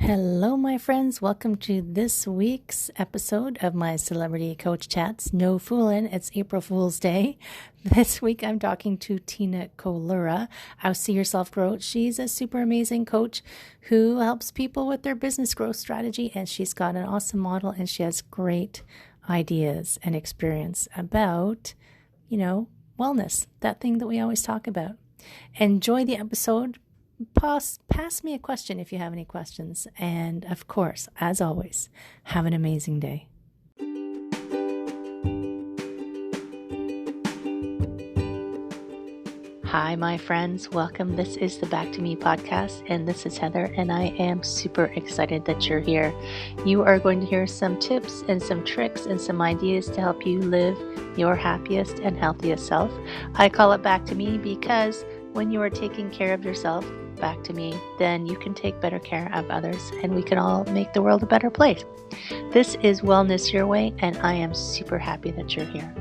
Hello, my friends. Welcome to this week's episode of my Celebrity Coach Chats. No fooling, it's April Fool's Day. This week I'm talking to Tina Collura. I'll See Yourself Grow. She's a super amazing coach who helps people with their business growth strategy, and she's got an awesome model, and she has great ideas and experience about, wellness, that thing that we always talk about. Enjoy the episode. Pass me a question if you have any questions. And of course, as always, have an amazing day. Hi, my friends. Welcome. This is the Back to Me podcast, and this is Heather, and I am super excited that you're here. You are going to hear some tips and some tricks and some ideas to help you live your happiest and healthiest self. I call it Back to Me because when you are taking care of yourself, back to me, then you can take better care of others, and we can all make the world a better place. This is Wellness Your Way, and I am super happy that you're here.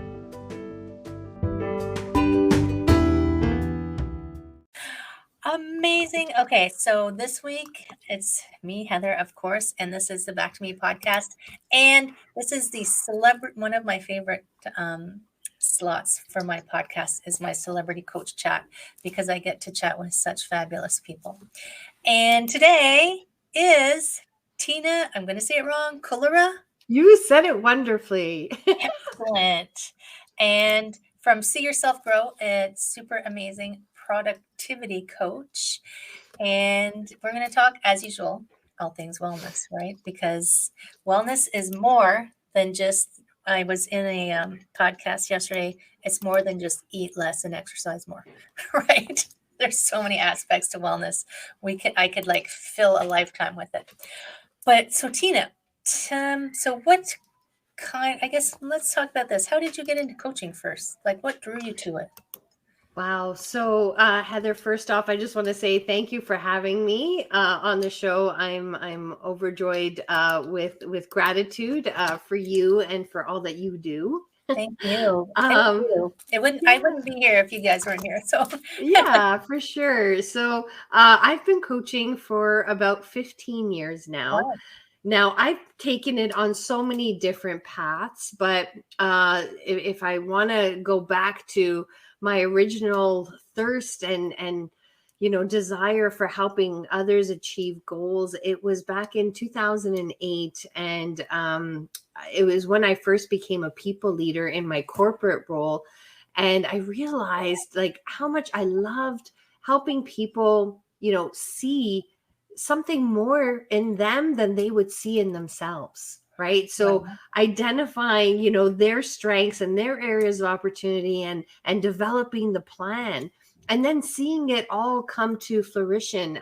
Amazing. Okay, so this week it's me, Heather, of course, and this is the Back to Me podcast, and this is the one of my favorite slots for my podcast is my Celebrity Coach Chat, because I get to chat with such fabulous people. And today is Tina, I'm going to say it wrong, Collura? You said it wonderfully. Excellent. And from See Yourself Grow, it's super amazing productivity coach. And we're going to talk, as usual, all things wellness, right? Because wellness is more than just, I was in a podcast yesterday. It's more than just eat less and exercise more, right? There's so many aspects to wellness. I could like fill a lifetime with it. But so Tina, so what I guess let's talk about this. How did you get into coaching first? Like what drew you to it? Wow. So, Heather, first off, I just want to say thank you for having me on the show. I'm overjoyed with gratitude for you and for all that you do. Thank you. Thank you. I wouldn't be here if you guys weren't here. So yeah, for sure. So I've been coaching for about 15 years now. Oh. Now, I've taken it on so many different paths, but if I want to go back to my original thirst and desire for helping others achieve goals, it was back in 2008, and it was when I first became a people leader in my corporate role, and I realized like how much I loved helping people, see something more in them than they would see in themselves. Right. So identifying, their strengths and their areas of opportunity and developing the plan and then seeing it all come to fruition.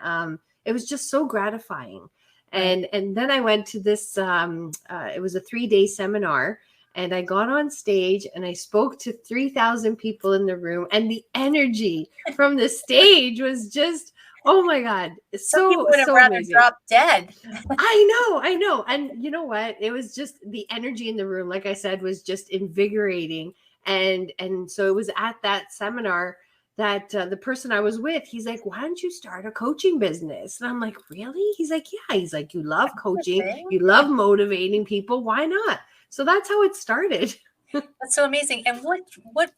It was just so gratifying. And then I went to this, it was a 3-day seminar, and I got on stage and I spoke to 3,000 people in the room, and the energy from the stage was just, oh my God. Some people would have rather dropped dead. I know. And you know what? It was just the energy in the room, like I said, was just invigorating. And so it was at that seminar that the person I was with, he's like, why don't you start a coaching business? And I'm like, really? He's like, yeah. He's like, you love coaching. You love motivating people. Why not? So that's how it started. That's so amazing. And what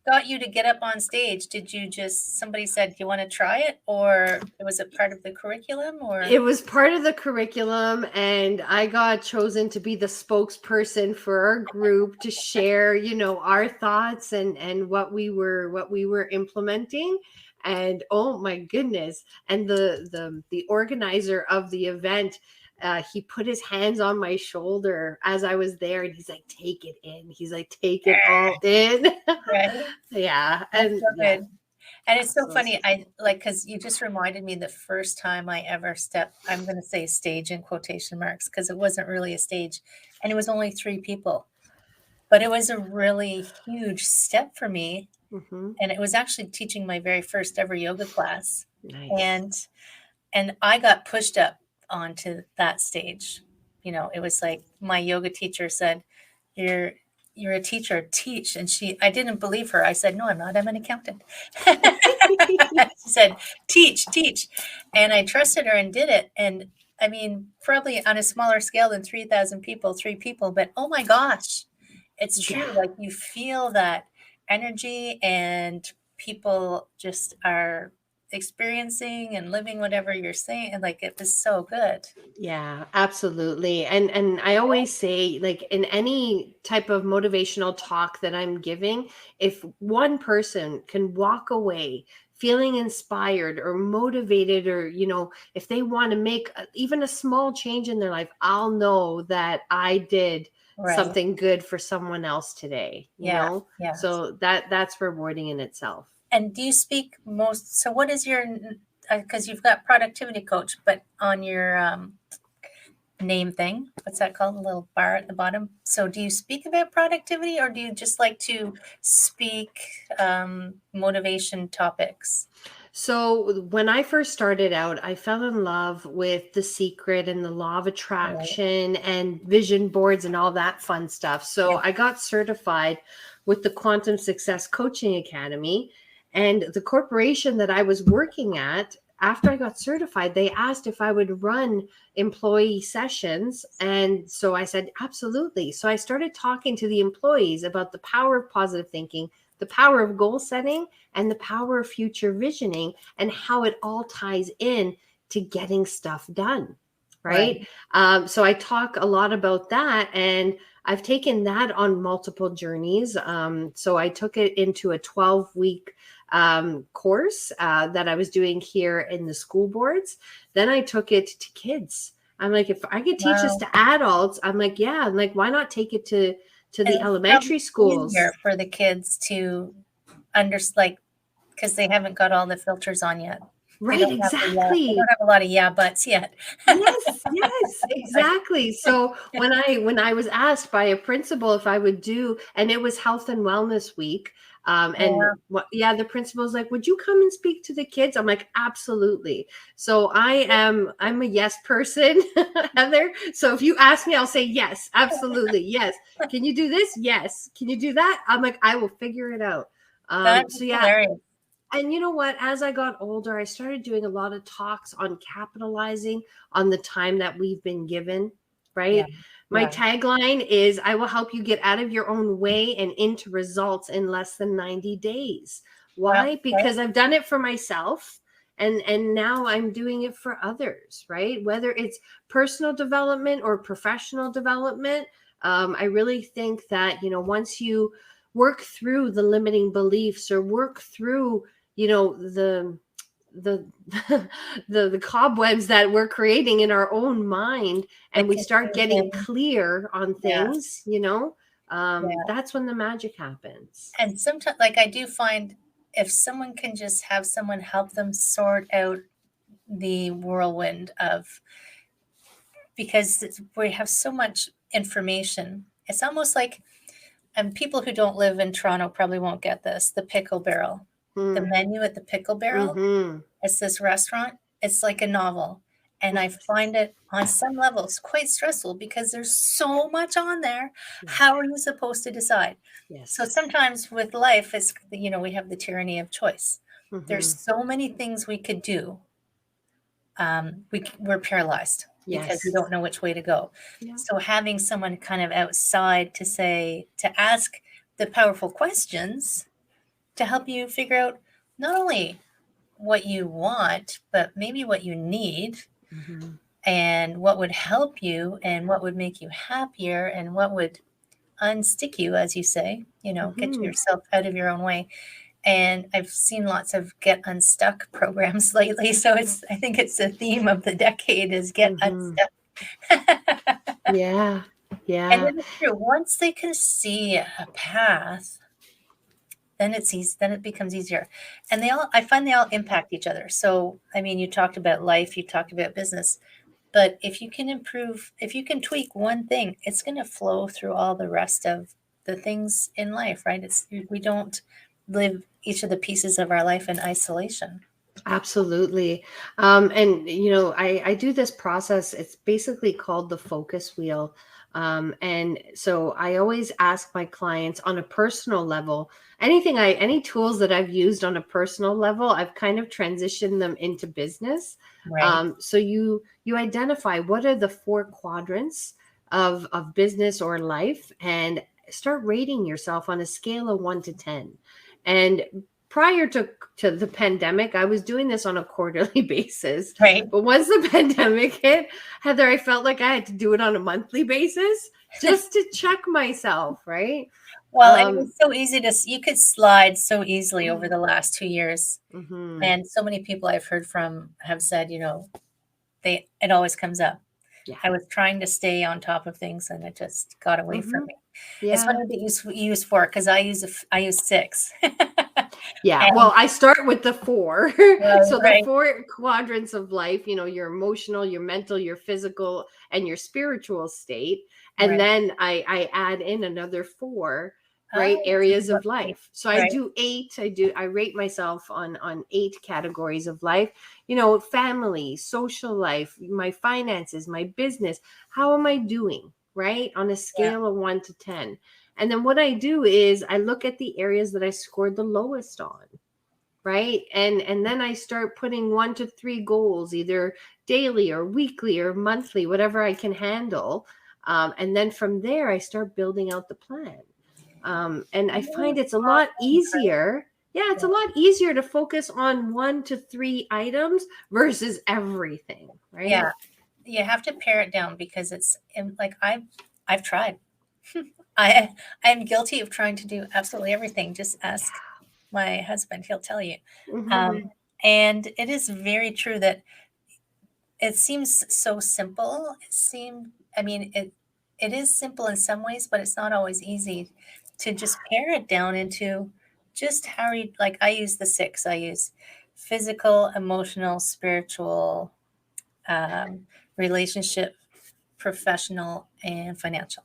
got you to get up on stage? Did you somebody said, you want to try it, or was it part of the curriculum? Or it was part of the curriculum, and I got chosen to be the spokesperson for our group to share, our thoughts and what we were implementing. And oh my goodness. And the organizer of the event, he put his hands on my shoulder as I was there, and he's like, take it in. He's like, take it all in. Right. Yeah. And so good. And it's so funny. I like, because you just reminded me the first time I ever stepped, I'm going to say stage in quotation marks, because it wasn't really a stage, and it was only 3 people, but it was a really huge step for me. Mm-hmm. And it was actually teaching my very first ever yoga class. Nice. And I got pushed up onto that stage. It was like my yoga teacher said, you're a teacher, teach. And I didn't believe her. I said, no, I'm not. I'm an accountant. She said, teach, teach. And I trusted her and did it. And I mean, probably on a smaller scale than 3,000 people, 3 people, but oh my gosh, it's true. Yeah. Like you feel that energy and people just are experiencing and living whatever you're saying. And like it was so good. Yeah, absolutely. And I always say, like, in any type of motivational talk that I'm giving, if one person can walk away feeling inspired or motivated, or if they want to make even a small change in their life, I'll know that I did Right. something good for someone else today, Yeah. Yeah. so that's rewarding in itself. And do you speak most? So, what is your? Because you've got productivity coach, but on your name thing, what's that called? The little bar at the bottom. So, do you speak about productivity, or do you just like to speak motivation topics? So when I first started out, I fell in love with The Secret and the law of Right. attraction and vision boards and all that fun stuff. Yeah. So I got certified with the Quantum Success Coaching Academy. And the corporation that I was working at, after I got certified, they asked if I would run employee sessions. And so I said, absolutely. So I started talking to the employees about the power of positive thinking, the power of goal setting, and the power of future visioning, and how it all ties in to getting stuff done. Right. Right. So I talk a lot about that, and I've taken that on multiple journeys. So I took it into a 12-week course that I was doing here in the school boards. Then I took it to kids. I'm like, if I could teach this Wow. to adults, I'm like, yeah, I'm like, why not take it to And the it's probably elementary schools? easier for the kids to like because they haven't got all the filters on yet. They Right, don't have the they exactly. don't have a lot of yeah buts yet. Yes, yes, exactly. So when I was asked by a principal if I would do, and it was Health and Wellness Week, and Yeah. what, yeah, the principal's like, "Would you come and speak to the kids?" I'm like, "Absolutely." So I'm a yes person, Heather. So if you ask me, I'll say yes, absolutely, yes. Can you do this? Yes. Can you do that? I'm like, I will figure it out. That is So yeah, hilarious. and you know what? As I got older, I started doing a lot of talks on capitalizing on the time that we've been given, Yeah. right? My Yeah. tagline is I will help you get out of your own way and into results in less than 90 days. Well, Why? right. Because I've done it for myself, and now I'm doing it for others, right? Whether it's personal development or professional development, I really think that, once you work through the limiting beliefs or work through the the cobwebs that we're creating in our own mind, The and we start getting confusion. clear on Yes. things, Yeah. that's when the magic happens. And sometimes, like, I do find if someone can just have someone help them sort out the whirlwind of, because we have so much information. It's almost like, and people who don't live in Toronto probably won't get this, the Pickle Barrel. The Mm. menu at the Pickle Barrel, Mm-hmm. it's this restaurant. It's like a novel. And I find it on some levels quite stressful because there's so much on there. Yeah. How are you supposed to decide? So Yes. sometimes with life, it's, we have the tyranny of choice. Mm-hmm. There's so many things we could do. We're paralyzed because we Yes. don't know which way to go. Yeah. So having someone kind of outside to ask the powerful questions to help you figure out not only what you want, but maybe what you need Mm-hmm. and what would help you and what would make you happier and what would unstick you, as you say, get Mm-hmm. yourself out of your own way. And I've seen lots of get unstuck programs lately. So I think it's the theme of the decade is get Mm-hmm. unstuck. Yeah. And Yeah. it is true. Once they can see a path, then it's easy, then it becomes easier. And I find they all impact each other. So, I mean, you talked about life, you talked about business, but if you can tweak one thing, it's going to flow through all the rest of the things in life, right? We don't live each of the pieces of our life in isolation. Absolutely. And, I do this process. It's basically called the focus wheel. And so I always ask my clients on a personal level, any tools that I've used on a personal level, I've kind of transitioned them into business. Right. So you identify what are the four quadrants of business or life, and start rating yourself on a scale of 1 to 10. And prior to the pandemic, I was doing this on a quarterly basis. Right. But once the pandemic hit, Heather, I felt like I had to do it on a monthly basis just to check myself, right? Well, and it Um, was so easy you could slide so easily over mm, the last 2 years. mhm. And so many people I've heard from have said, it always comes up. Yeah. I was trying to stay on top of things and it just got away from Hmm. me. It's Yeah. funny that you use four because I use six. Yeah. Well, And I start with the four. right, So the right, four quadrants of life, your emotional, your mental, your physical, and your spiritual state. And right. then I add in another four, right, Oh, so areas what- of life. So I right, do eight. I rate myself on eight categories of life. Family, social life, my finances, my business. How am I doing? Right? On a yeah, scale of 1 to 10. And then what I do is I look at the areas that I scored the lowest on, right? And then I start putting 1 to 3 goals, either daily or weekly or monthly, whatever I can handle. And then from there, I start building out the plan. And I really find it's a small lot things, right? easier. Yeah, it's a Yeah, lot easier to focus on 1 to 3 items versus everything, right? yeah. You have to pare it down because it's like I've tried. I I'm guilty of trying to do absolutely everything. Just ask my husband; he'll tell you. Hmm. Um, and it is very true that it seems so simple. I mean, it is simple in some ways, but it's not always easy to just pare it down into just how are you, like I use the six. I use physical, emotional, spiritual, relationship, professional, and financial.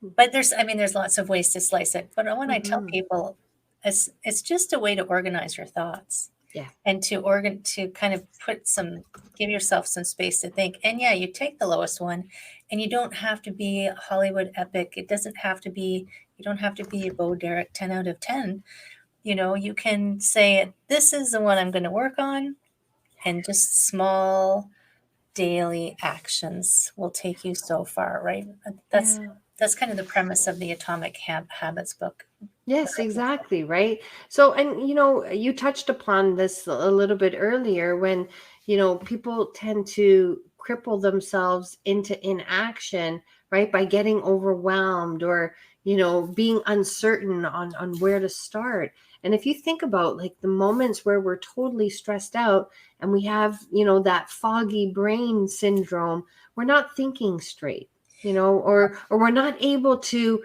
But there's lots of ways to slice it. But when I tell Hmm. people, it's just a way to organize your thoughts Yeah. and to kind of give yourself some space to think. And yeah, you take the lowest one, and you don't have to be a Hollywood epic. You don't have to be a Bo Derek 10 out of 10. You can say this is the one I'm going to work on, and just small daily actions will take you so far, right? That's Yeah. that's kind of the premise of the Atomic Habits book. Yes, exactly, right? So, and you touched upon this a little bit earlier when, people tend to cripple themselves into inaction, right? By getting overwhelmed or, being uncertain on where to start. And if you think about like the moments where we're totally stressed out and we have, that foggy brain syndrome, we're not thinking straight, or we're not able to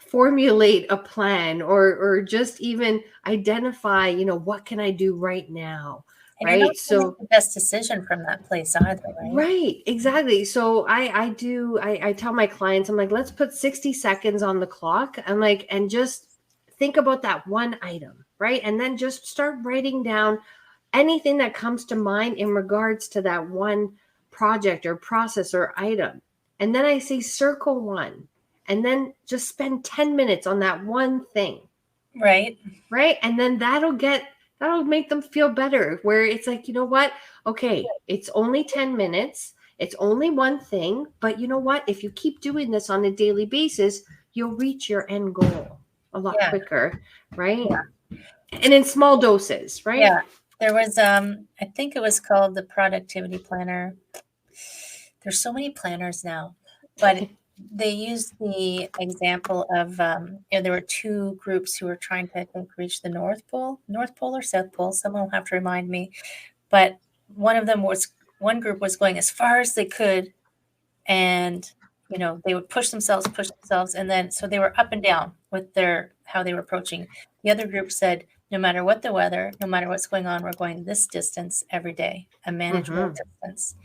formulate a plan or just even identify, what can I do right now, And you're not right? going to make So the best decision from that place either, right? right, exactly. So I tell my clients, I'm like, let's put 60 seconds on the clock. I'm like, and just think about that one item, right? And then just start writing down anything that comes to mind in regards to that one project or process or item. And then I say circle one, and then just spend 10 minutes on that one thing, Right. right? And then that'll make them feel better, where it's like, what? Okay, it's only 10 minutes. It's only one thing, but you know what? If you keep doing this on a daily basis, you'll reach your end goal a lot Yeah. quicker, right? Yeah. And in small doses, right? Yeah. There was I think it was called the Productivity Planner. There's so many planners now, but they used the example of there were two groups who were trying to, I think, reach the North Pole or South Pole. Someone will have to remind me. But one group was going as far as they could, and they would push themselves, and then so they were up and down with their how they were approaching. The other group said, no matter what the weather, no matter what's going on, we're going this distance every day, a manageable Mm-hmm. distance.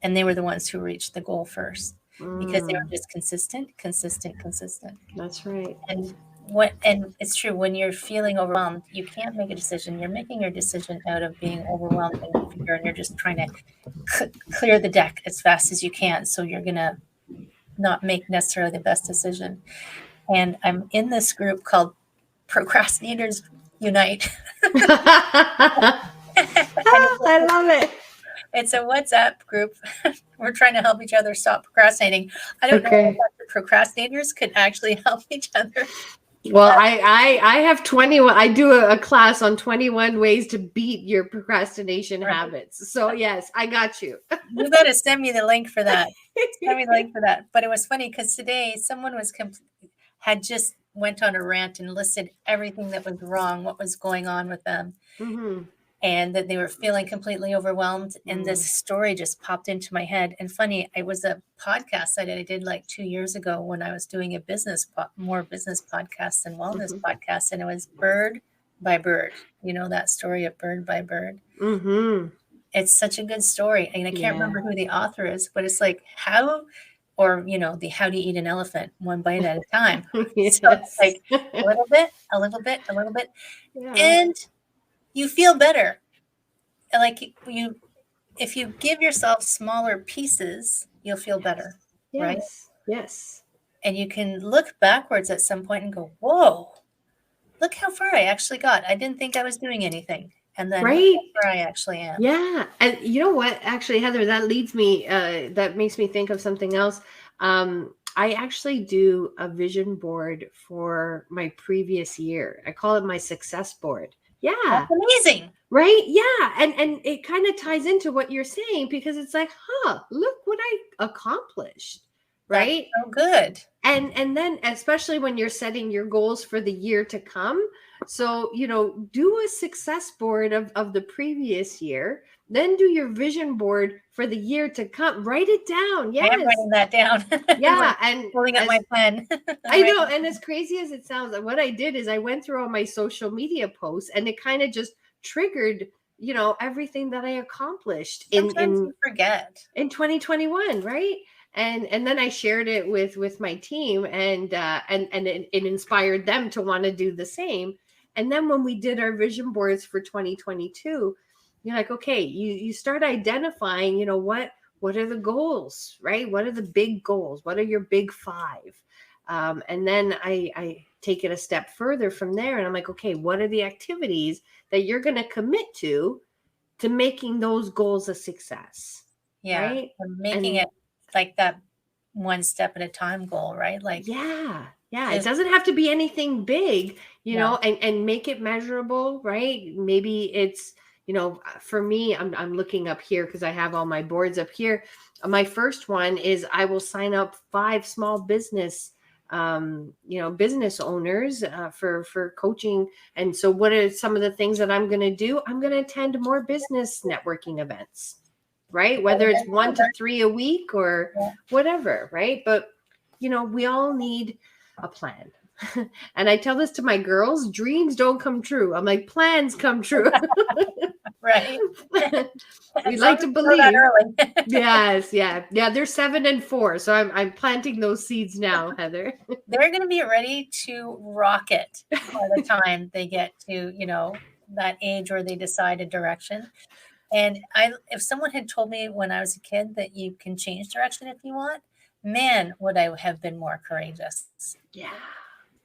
And they were the ones who reached the goal first because they were Mm, just consistent, consistent, consistent. that's right. And and it's true, when you're feeling overwhelmed, you can't make a decision. You're making your decision out of being overwhelmed and fear, and you're just trying to clear the deck as fast as you can. So you're gonna not make necessarily the best decision. And I'm in this group called Procrastinators Unite. I love it. It's a WhatsApp group. We're trying to help each other stop procrastinating. I don't know if the procrastinators could actually help each other. Well, I have 21. I do a class on 21 ways to beat your procrastination habits. So yes, I got you. You got to send me the link for that. Send me the link for that. But it was funny because today someone had just went on a rant and listed everything that was wrong, what was going on with them. Mm-hmm. And that they were feeling completely overwhelmed. And this story just popped into my head. And funny, it was a podcast that I did like 2 years ago when I was doing a more business podcasts and wellness podcasts. And it was Bird by Bird. You know that story of Bird by Bird? Mm-hmm. It's such a good story. And I can't remember who the author is, but it's like the how do you eat an elephant one bite at a time? Yes. So it's like a little bit, a little bit, a little bit. Yeah. And you feel better. Like if you give yourself smaller pieces, you'll feel better, right? Yes. And you can look backwards at some point and go, whoa, look how far I actually got. I didn't think I was doing anything. And then look how far I actually am. Yeah. And you know what? Actually, Heather, that leads me, that makes me think of something else. I actually do a vision board for my previous year. I call it my success board. Yeah. That's amazing. Right? Yeah. And it kind of ties into what you're saying because it's like, look what I accomplished. Right? That's so good. And then especially when you're setting your goals for the year to come. So, do a success board of the previous year, then do your vision board for the year to come. Write it down. Yes. I am writing that down. Yeah. And pulling up my pen. I know. And as crazy as it sounds, what I did is I went through all my social media posts and it kind of just triggered, everything that I accomplished Sometimes you forget in 2021. Right. And then I shared it with my team and it inspired them to want to do the same. And then when we did our vision boards for 2022, you're like, okay, you start identifying, what are the goals, right? What are the big goals? What are your big 5? And then I take it a step further from there. And I'm like, okay, what are the activities that you're going to commit to making those goals a success? Yeah. Right? Making it like that one step at a time goal, right? Like, yeah. It doesn't have to be anything big, and make it measurable, right? Maybe it's, for me, I'm looking up here because I have all my boards up here. My first one is I will sign up 5 small business, business owners for coaching. And so what are some of the things that I'm going to do? I'm going to attend more business networking events, right? Whether it's 1 to 3 a week or whatever, right? But, we all need a plan. And I tell this to my girls, dreams don't come true. I'm like, plans come true. Right. We like to believe. Yes. Yeah. They're 7 and 4. So I'm planting those seeds now, Heather. They're going to be ready to rock it by the time they get to, that age where they decide a direction. And if someone had told me when I was a kid that you can change direction if you want, man, would I have been more courageous. Yeah.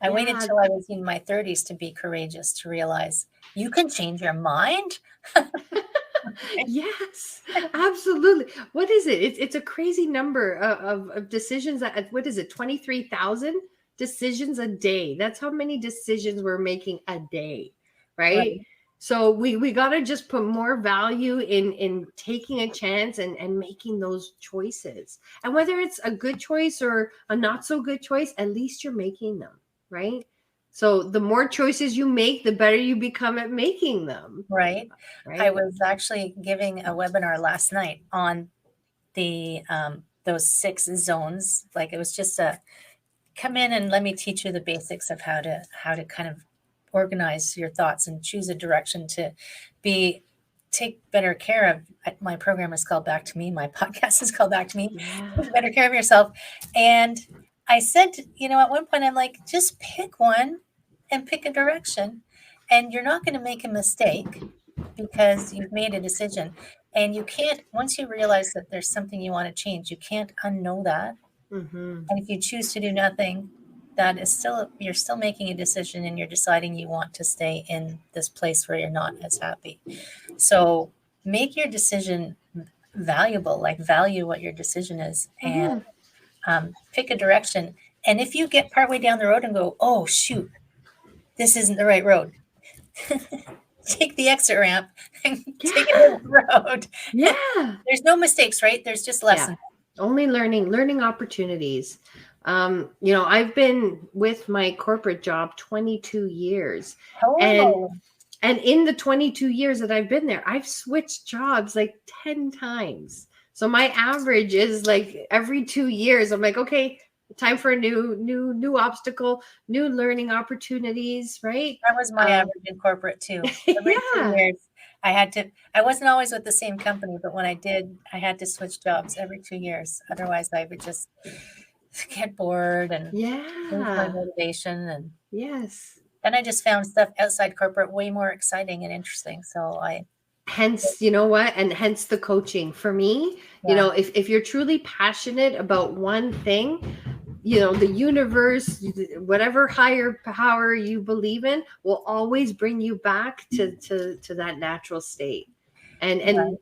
I waited till I was in my 30s to be courageous, to realize you can change your mind. Yes, absolutely. What is it? It's a crazy number of decisions. What is it? 23,000 decisions a day. That's how many decisions we're making a day, right? So we got to just put more value in taking a chance and making those choices. And whether it's a good choice or a not so good choice, at least you're making them, right? So the more choices you make, the better you become at making them. Right. I was actually giving a webinar last night on those 6 zones. Like it was just come in and let me teach you the basics of how to kind of organize your thoughts and choose a direction to take better care of. My program is called Back to Me. My podcast is called Back to Me. Take better care of yourself. And I said, at one point, I'm like, just pick one and pick a direction. And you're not going to make a mistake because you've made a decision. And you can't, once you realize that there's something you want to change, you can't unknow that. Mm-hmm. And if you choose to do nothing, that is still, you're still making a decision and you're deciding you want to stay in this place where you're not as happy. So make your decision valuable, like value what your decision is, and pick a direction. And if you get partway down the road and go, oh, shoot, this isn't the right road, take the exit ramp and take a different road. Yeah. There's no mistakes, right? There's just lessons. Only learning opportunities. I've been with my corporate job 22 years. Hello. And in the 22 years that I've been there, I've switched jobs like 10 times. So my average is like every 2 years, I'm like, okay, time for a new obstacle, new learning opportunities, right? That was my average in corporate too. Every 2 years, I wasn't always with the same company, but when I did, I had to switch jobs every 2 years. Otherwise, I would just get bored and lose my motivation. And yes. then I just found stuff outside corporate way more exciting and interesting. So hence, you know what? And hence the coaching for me, if you're truly passionate about one thing, the universe, whatever higher power you believe in, will always bring you back to that natural state. And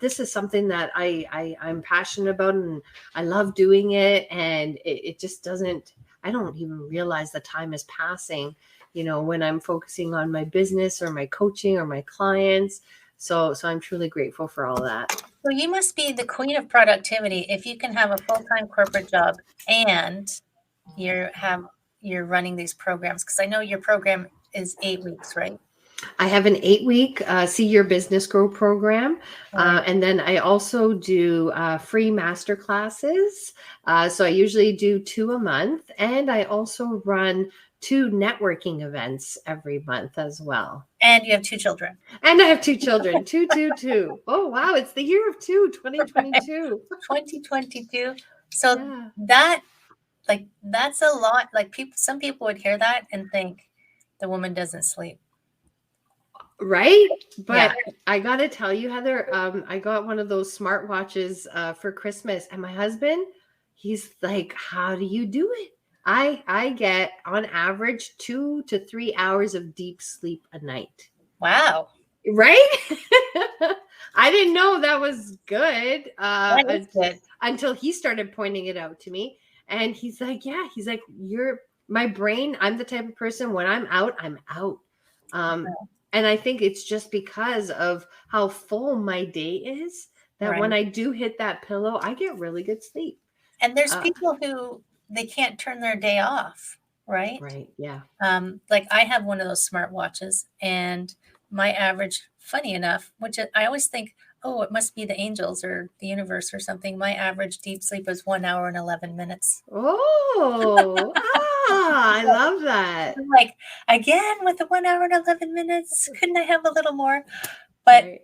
this is something that I'm passionate about, and I love doing it. And it just doesn't, I don't even realize the time is passing, when I'm focusing on my business or my coaching or my clients. So I'm truly grateful for all that. So you must be the queen of productivity if you can have a full-time corporate job and you're running these programs, because I know your program is 8 weeks, right? I have an 8-week See Your Business Grow program. And then I also do free master classes. So I usually do 2 a month. And I also run 2 networking events every month as well. And you have 2 children. And I have 2 children. 2. Oh, wow. It's the year of 2, 2022. 2022. So that's a lot. Like some people would hear that and think the woman doesn't sleep. Right. But I got to tell you, Heather, I got one of those smartwatches for Christmas, and my husband, he's like, how do you do it? I get on average 2 to 3 hours of deep sleep a night. Wow. Right? I didn't know that was good, good until he started pointing it out to me. And he's like, you're my brain. I'm the type of person, when I'm out, I'm out. And I think it's just because of how full my day is that when I do hit that pillow, I get really good sleep. And there's people who they can't turn their day off, right? Right. Yeah. Like I have one of those smartwatches, and my average, funny enough, which I always think, oh, it must be the angels or the universe or something. My average deep sleep is 1 hour and 11 minutes. Oh, I love that. I'm like, again, with the 1 hour and 11 minutes, couldn't I have a little more? But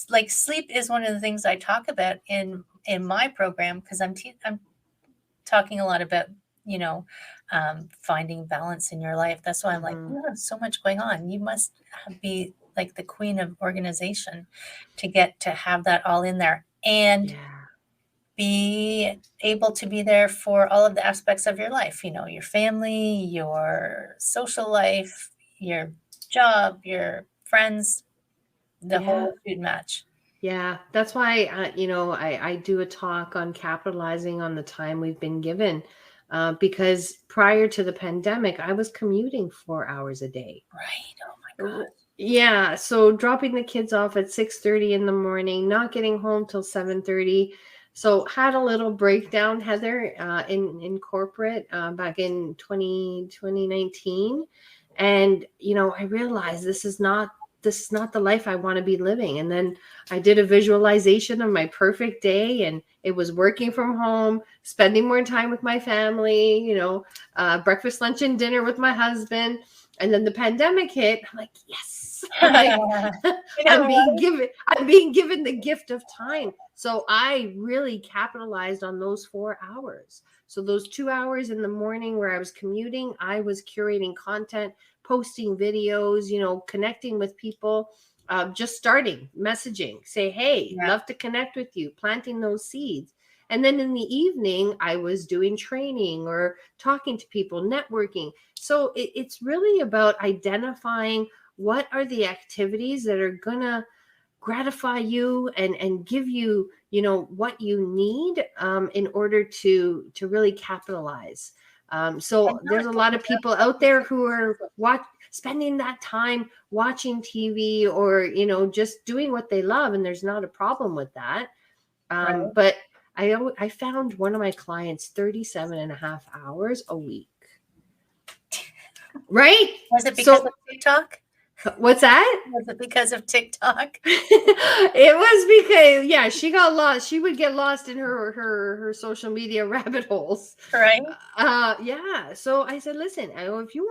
like sleep is one of the things I talk about in my program, because I'm talking a lot about, finding balance in your life. That's why I'm like, you have so much going on. You must be like the queen of organization to get to have that all in there and be able to be there for all of the aspects of your life, your family, your social life, your job, your friends, the whole food match. Yeah, that's why, I do a talk on capitalizing on the time we've been given, because prior to the pandemic, I was commuting 4 hours a day. Right. Oh my God. Yeah. So dropping the kids off at 6:30 in the morning, not getting home till 7:30. So had a little breakdown, Heather, in corporate back in 2019. And, I realized this is not the life I want to be living. And then I did a visualization of my perfect day, and it was working from home, spending more time with my family, breakfast, lunch, and dinner with my husband. And then the pandemic hit. I'm like, yes. I'm like, You know what? I'm being given the gift of time. So I really capitalized on those 4 hours. So those 2 hours in the morning where I was commuting, I was curating content, posting videos, connecting with people, just starting messaging, say, hey, Yeah, love to connect with you, planting those seeds. And then in the evening, I was doing training or talking to people, networking. So it's really about identifying what are the activities that are going to gratify you and give you what you need in order to really capitalize. and So there's not a lot getting of people out there who are spending that time watching TV or just doing what they love, and there's not a problem with that. right. But I found one of my clients 37 and a half hours a week, right? Was it because of So TikTok? what's that? Was it because of TikTok? It was because, yeah, she got lost. She would get lost in her social media rabbit holes. Right? Yeah. So I said, listen, I go, if you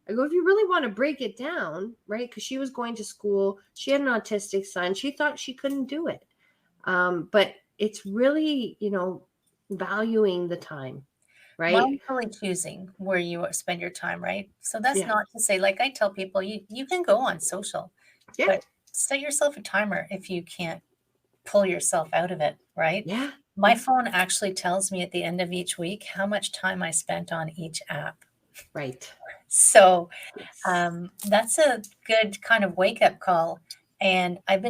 really want to break it down, right? Because she was going to school, she had an autistic son. She thought she couldn't do it. But it's really, valuing the time, right? Mindfully choosing where you spend your time, right? So that's Yeah. not to say, like I tell people, you can go on social, Yeah. but set yourself a timer if you can't pull yourself out of it, right? Yeah. My Yeah. phone actually tells me at the end of each week how much time I spent on each app. Right. So Yes. that's a good kind of wake up call. And I have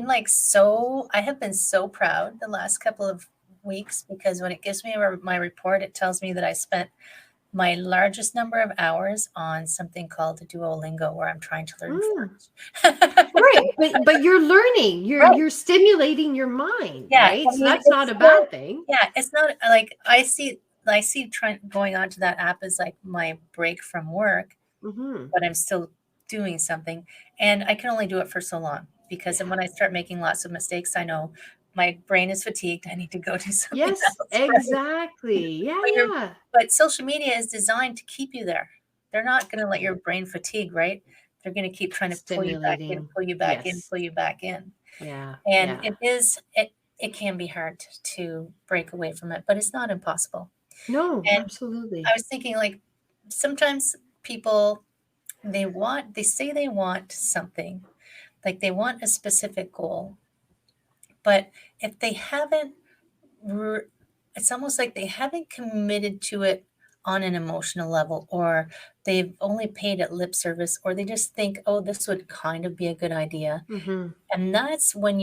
been so proud the last couple of weeks because when it gives me my report, it tells me that I spent my largest number of hours on something called Duolingo, where I'm trying to learn Mm. French. Right. But you're learning, Right. you're stimulating your mind, Yeah. right? I So mean, that's not it's a still, bad thing. yeah, it's not like I see trying going onto that app as like my break from work, Mm-hmm. but I'm still doing something. And I can only do it for so long because then Yeah. when I start making lots of mistakes, I know my brain is fatigued. I need to go do something Yes, else, right? exactly. Yeah, But yeah. social media is designed to keep you there. They're not going to let your brain fatigue, right? They're going to keep trying to pull you back in, Stimulating. pull you back in, Yes. pull you back in. Yeah. And Yeah. it can be hard to break away from it, but it's not impossible. No, And I absolutely. was thinking like sometimes people they say they want something, like they want a specific goal, but if they haven't r- it's almost like they haven't committed to it on an emotional level, or they've only paid it lip service, or they just think, oh, this would kind of be a good idea. Mm-hmm. And that's when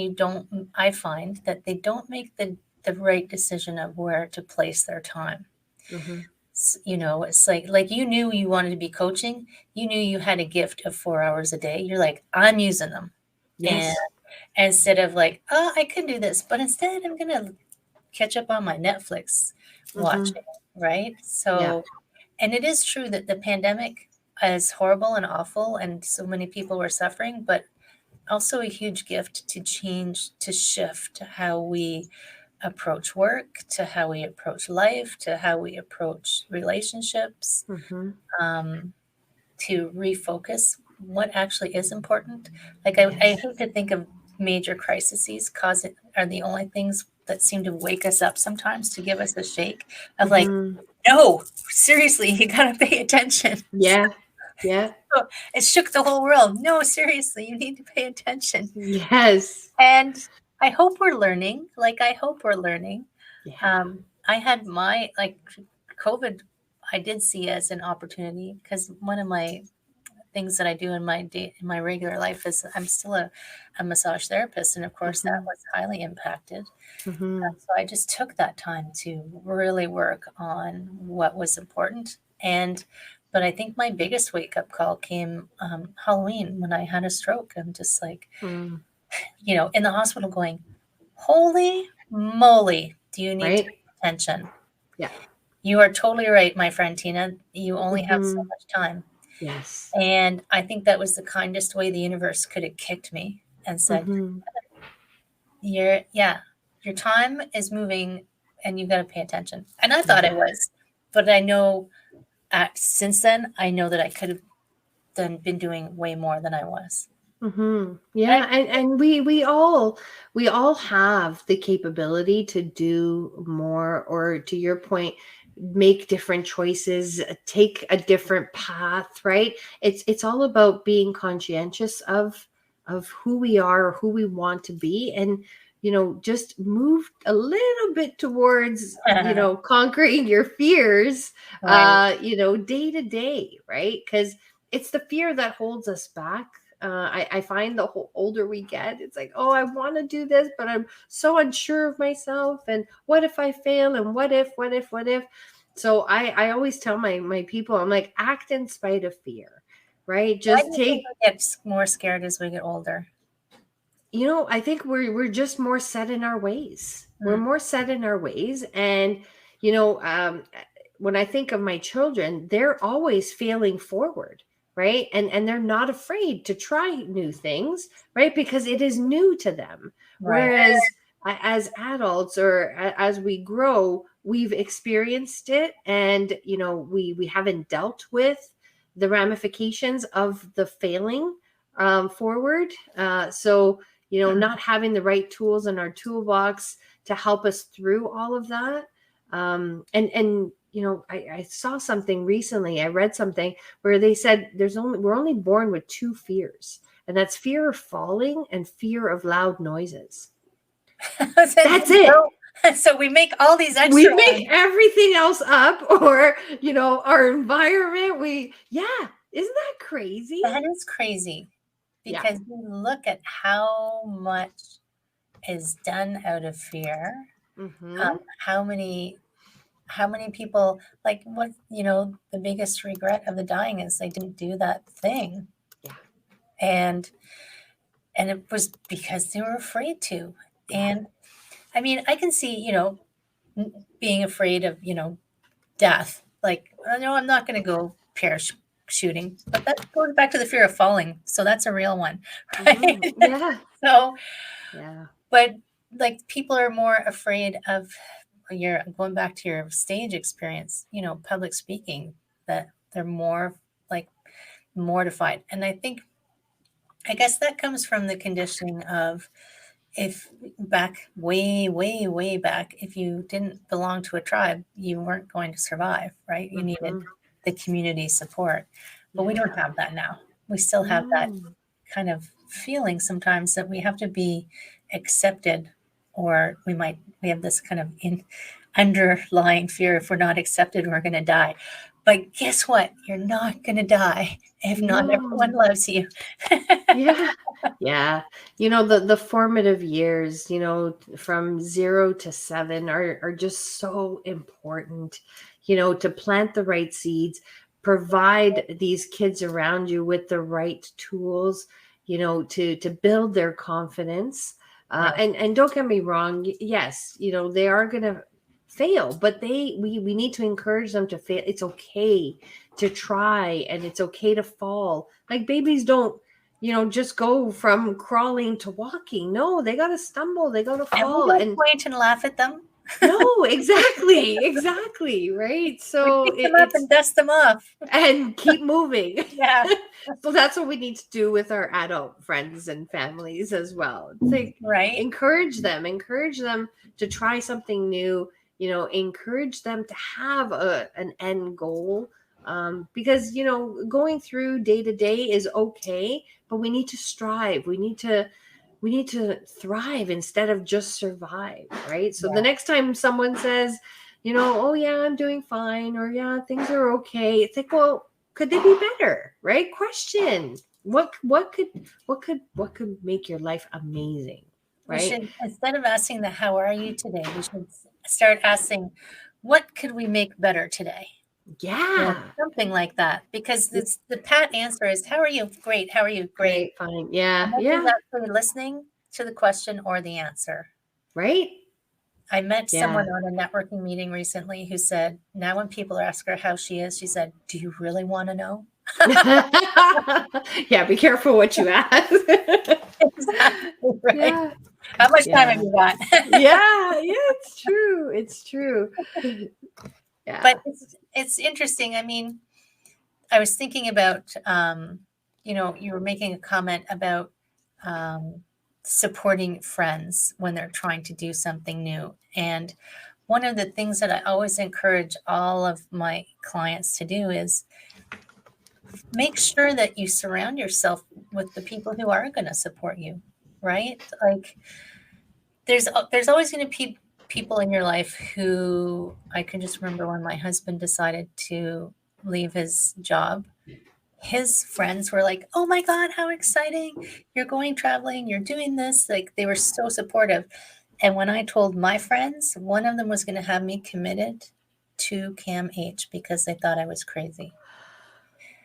I find that they don't make the right decision of where to place their time. Mm-hmm. It's like you knew you wanted to be coaching, you knew you had a gift of 4 hours a day. You're like, I'm using them. And Yes. instead of like, oh, I could do this, but instead I'm gonna catch up on my Netflix Mm-hmm. watching, right? Yeah. So, and it is true that the pandemic is horrible and awful, and so many people were suffering, but also a huge gift to shift how we approach work, to how we approach life, to how we approach relationships, Mm-hmm. um, to refocus what actually is important. Like I Yes. hate to think of major crises are the only things that seem to wake us up sometimes to give us a shake of like, Mm-hmm. no, seriously, you gotta pay attention. Yeah. Yeah. So it shook the whole world. No, seriously, you need to pay attention. Yes. And I hope we're learning. Like I hope we're learning. Yeah. I had my like COVID. I did see as an opportunity because one of my things that I do in my regular life is I'm still a massage therapist, and of course that Mm-hmm. was highly impacted. Mm-hmm. So I just took that time to really work on what was important. But I think my biggest wake up call came Halloween when I had a stroke. I'm just like, Mm. in the hospital going, holy moly, do you need to Right. pay attention? Yeah. You are totally right, my friend Tina. You only have so Mm-hmm. much time. Yes. And I think that was the kindest way the universe could have kicked me and said, Mm-hmm. yeah, your time is moving and you've got to pay attention. And I thought Yeah. it was, but I know since then, I know that I could have been doing way more than I was. Yeah, and we all have the capability to do more, or to your point, make different choices, take a different path, right? It's all about being conscientious of who we are, or who we want to be, and just move a little bit towards conquering your fears, Right. day to day, right? Because it's the fear that holds us back. I find the whole older we get, it's like, oh, I want to do this, but I'm so unsure of myself. And what if I fail? And what if? So I always tell my people, I'm like, act in spite of fear, right? Why do Just you think take, we get more scared as we get older? I think we're just more set in our ways. We're Mm, more set in our ways. And, you know, um, when I think of my children, they're always failing forward, right? And they're not afraid to try new things, right? Because it is new to them. right. Whereas as adults, or as we grow, we've experienced it, and we haven't dealt with the ramifications of the failing forward. So not having the right tools in our toolbox to help us through all of that. And I saw something recently. I read something where they said we're only born with two fears, and that's fear of falling and fear of loud noises. That's it. So we make all these We extra make ones. everything else up, or our environment. Isn't that crazy? That is crazy, Yeah. because we look at how much is done out of fear. Mm-hmm. How many people, like, what, the biggest regret of the dying is they didn't do that thing. Yeah. And it was because they were afraid to. Yeah. And I mean, I can see, being afraid of, death. Like, no, I'm not going to go parachuting, but that goes back to the fear of falling. So that's a real one, right? Mm-hmm. Yeah. So, Yeah. but like, people are more afraid of, you're going back to your stage experience, public speaking, that they're more like mortified. And I guess that comes from the conditioning of, if back way, way, way back, if you didn't belong to a tribe, you weren't going to survive, right? You needed Mm-hmm. the community support. But we don't Yeah. have that now. We still have that No. kind of feeling sometimes that we have to be accepted, or we have this kind of underlying fear, if we're not accepted, we're going to die. But guess what? You're not going to die if not everyone No. loves you. Yeah. Yeah. The formative years, from 0 to 7 are just so important, to plant the right seeds, provide these kids around you with the right tools, to build their confidence. Right. And don't get me wrong. Yes, they are going to fail, but we need to encourage them to fail. It's okay to try, and it's okay to fall. Like, babies don't just go from crawling to walking. No, they got to stumble, they got to And we fall. don't And point and laugh at them. no, exactly, right? We So pick them up it's and dust them off. and keep moving. Yeah. So that's what we need to do with our adult friends and families as well. It's like, Right. encourage them to try something new, encourage them to have an end goal. Because going through day to day is okay, but we need to strive. We need to thrive instead of just survive, right? So the Yeah. next time someone says, oh yeah, I'm doing fine, or yeah, things are okay, it's like, well, could they be better, right? Question. What could make your life amazing, We right? should, instead of asking the how are you today, we should start asking, what could we make better today? Or Yeah. something like that. Because the pat answer is, how are you? Great. How are you? Great. Great, fine. And Yeah, nobody's yeah. actually listening to the question or the answer. Right. I met Yeah. someone on a networking meeting recently who said, now when people ask her how she is, she said, do you really want to know? Yeah, be careful what you ask. Exactly, right. Yeah. How much time Yeah. have you got? Yeah, it's true. It's true. Yeah. But it's interesting. I mean, I was thinking about you were making a comment about supporting friends when they're trying to do something new. And one of the things that I always encourage all of my clients to do is make sure that you surround yourself with the people who are going to support you, right? Like there's always going to be people in your life who, I can just remember when my husband decided to leave his job, his friends were like, "Oh my God, how exciting. You're going traveling, you're doing this." Like they were so supportive. And when I told my friends, one of them was going to have me committed to CAMH because they thought I was crazy.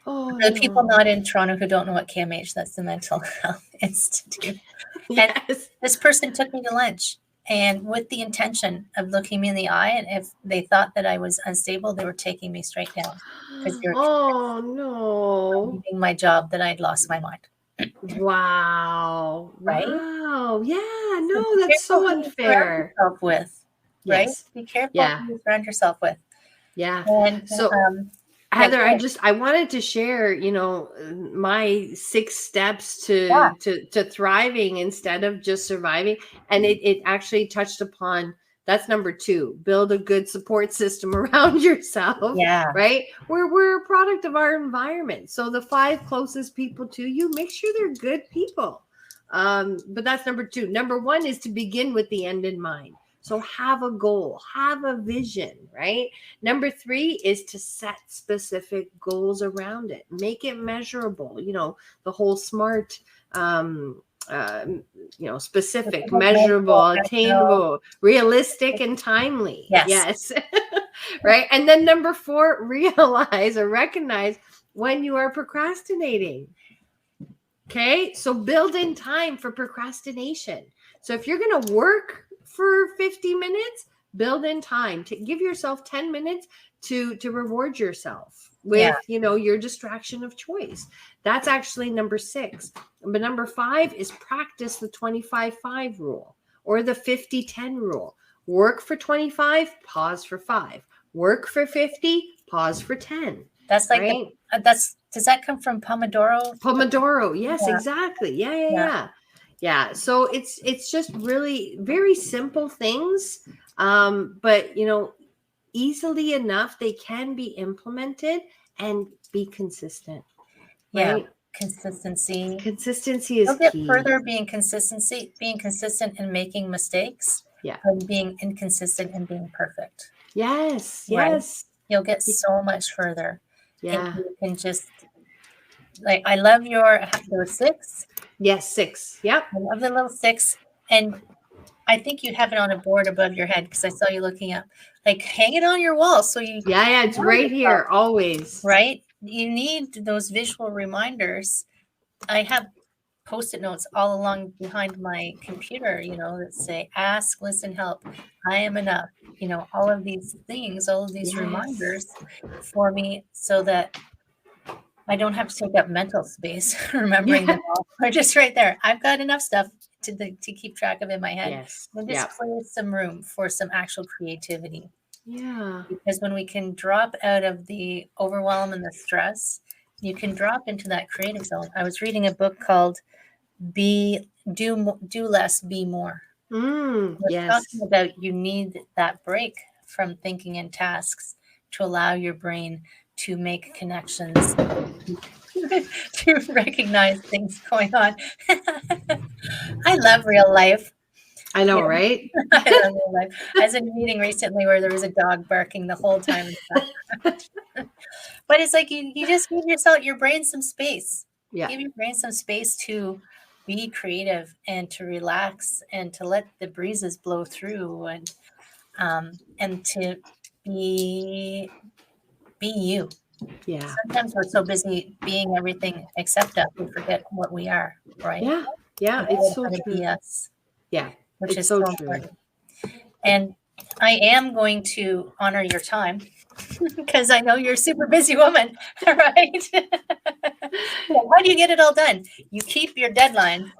Oh For the people no. not in Toronto who don't know what CAMH, that's the Mental Health Institute. And Yes. this person took me to lunch, and with the intention of looking me in the eye, and if they thought that I was unstable, they were taking me straight down because they were Oh no. leaving my job that I'd lost my mind, Wow. right? Wow. Yeah, So no, be that's careful so who you surround unfair. yourself with, right? Yes. Be careful Yeah. who you surround yourself with. Yeah. And So yeah, Heather, go ahead. I wanted to share, my 6 steps Yeah, to thriving instead of just surviving. And it actually touched upon, that's number 2, build a good support system around yourself, yeah, right? We're a product of our environment. So the 5 closest people to you, make sure they're good people. But that's number 2. Number 1 is to begin with the end in mind. So have a goal, have a vision, right? Number 3 is to set specific goals around it. Make it measurable. The whole SMART, uh, specific, measurable, measurable, actionable. attainable, realistic, and timely. Yes, Yes. Right. And then number 4, realize or recognize when you are procrastinating. Okay. So build in time for procrastination. So if you're going to work for 50 minutes, build in time to give yourself 10 minutes to reward yourself yeah, with, your distraction of choice. That's actually number 6. But number 5 is practice the 25-5 rule or the 50-10 rule. Work for 25, pause for 5. Work for 50, pause for 10. that's like Right? does that come from Pomodoro? Pomodoro. Yes, Yeah, exactly. Yeah, yeah, yeah, yeah. Yeah. So it's just really very simple things. But easily enough they can be implemented and be consistent, yeah. right? Consistency. Consistency is You'll get key. further being consistent in making mistakes Yeah. than being inconsistent and being perfect, Yes, right? yes. You'll get so much further if Yeah. you can just like I love there were 6. Yes, 6. Yep. I love the little 6, and I think you have it on a board above your head because I saw you looking up. Like hang it on your wall so you Yeah, yeah, it's remind right yourself, here always. right? You need those visual reminders. I have Post-it notes all along behind my computer, that say ask, listen, help, I am enough. All of these things, all of these Yes. reminders for me so that I don't have to take up mental space remembering Yeah. them all. They're just right there. I've got enough stuff to keep track of in my head. Yes. And just Yep. clear some room for some actual creativity. Yeah. Because when we can drop out of the overwhelm and the stress, you can drop into that creative zone. I was reading a book called do less, be more. We're talking Yes. about you need that break from thinking in tasks to allow your brain to make connections, to recognize things going on. I love real life. I know, Yeah, right? I love real life. I was in a meeting recently where there was a dog barking the whole time in the background. But it's like you just give your brain some space. Yeah. Give your brain some space to be creative and to relax and to let the breezes blow through and to be you. Yeah. Sometimes we're so busy being everything except us, we forget what we are, right? Yeah. Yeah. Forget It's so how to true. be us, Yeah. which It's is so so true. important. And I am going to honor your time because I know you're a super busy woman, right? How do you get it all done? You keep your deadlines,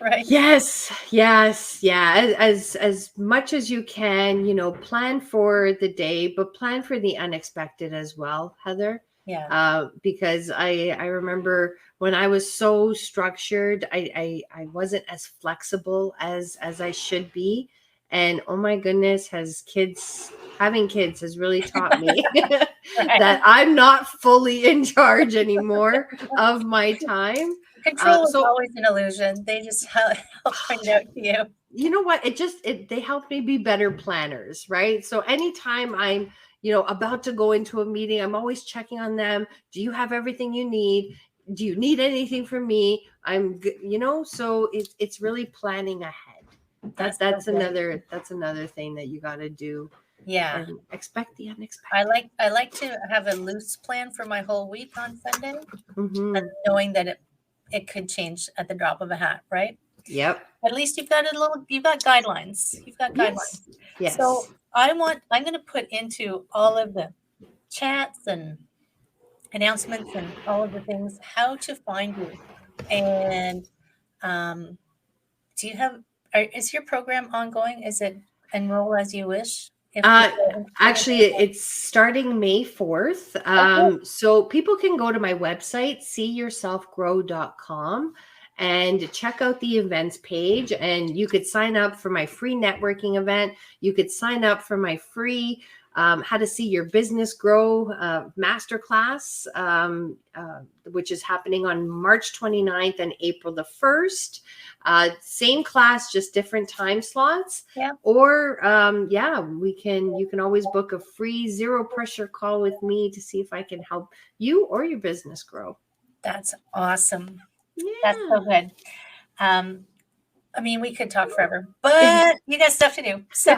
right? Yes. Yes. Yeah. As much as you can, plan for the day, but plan for the unexpected as well, Heather. Yeah. Because I remember when I was so structured, I wasn't as flexible as I should be. And oh my goodness, having kids has really taught me that Right. I'm not fully in charge anymore of my time. Control is So always an illusion. They just help point it out to you. you know what, they helped me be better planners, right? So anytime I'm about to go into a meeting, I'm always checking on them. Do you have everything you need? Do you need anything from me? I'm good, so it's really planning ahead. That's so That's good. another thing that you got to do, Yeah. and expect the I unexpected. like to have a loose plan for my whole week on Sunday, Mm-hmm. knowing that it could change at the drop of a hat, right? Yep. At least you've got guidelines. You've got Yes. guidelines. So Yes. I'm going to put into all of the chats and announcements and all of the things how to find you. And do you have? Is your program ongoing? Is it enroll as you wish? If Uh, people are Actually, it's starting May 4th. okay, So people can go to my website, seeyourselfgrow.com, and check out the events page. And you could sign up for my free networking event. You could sign up for my free How to See Your Business Grow masterclass, which is happening on March 29th and April the 1st. Same class, just different time slots. yeah, Or you can always book a free zero pressure call with me to see if I can help you or your business grow. that's awesome. That's Yeah. so good. I mean, we could talk forever, but you got stuff to do. So,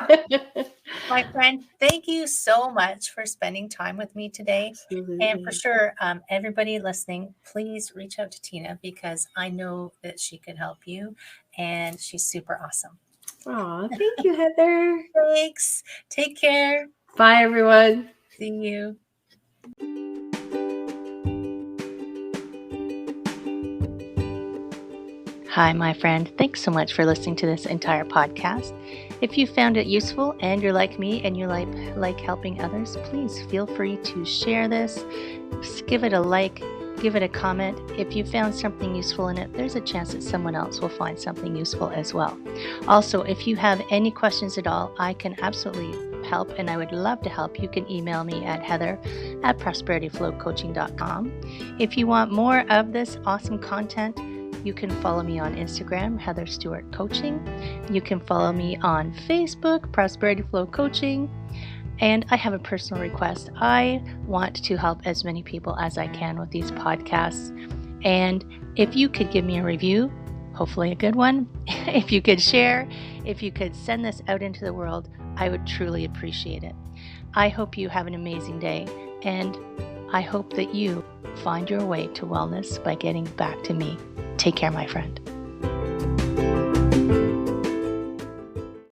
my friend, thank you so much for spending time with me today. And for Absolutely. sure, everybody listening, please reach out to Tina because I know that she could help you and she's super awesome. Aw, thank you, Heather. Thanks. Take care. Bye, everyone. See you. Hi, my friend. Thanks so much for listening to this entire podcast. If you found it useful and you're like me and you like helping others, please feel free to share this. Just give it a like, give it a comment. If you found something useful in it, there's a chance that someone else will find something useful as well. Also, if you have any questions at all, I can absolutely help and I would love to help. You can email me at heather@prosperityflowcoaching.com. If you want more of this awesome content, you can follow me on Instagram, Heather Stewart Coaching. You can follow me on Facebook, Prosperity Flow Coaching. And I have a personal request. I want to help as many people as I can with these podcasts. And if you could give me a review, hopefully a good one, if you could share, if you could send this out into the world, I would truly appreciate it. I hope you have an amazing day. And I hope that you find your way to wellness by getting back to me. Take care, my friend.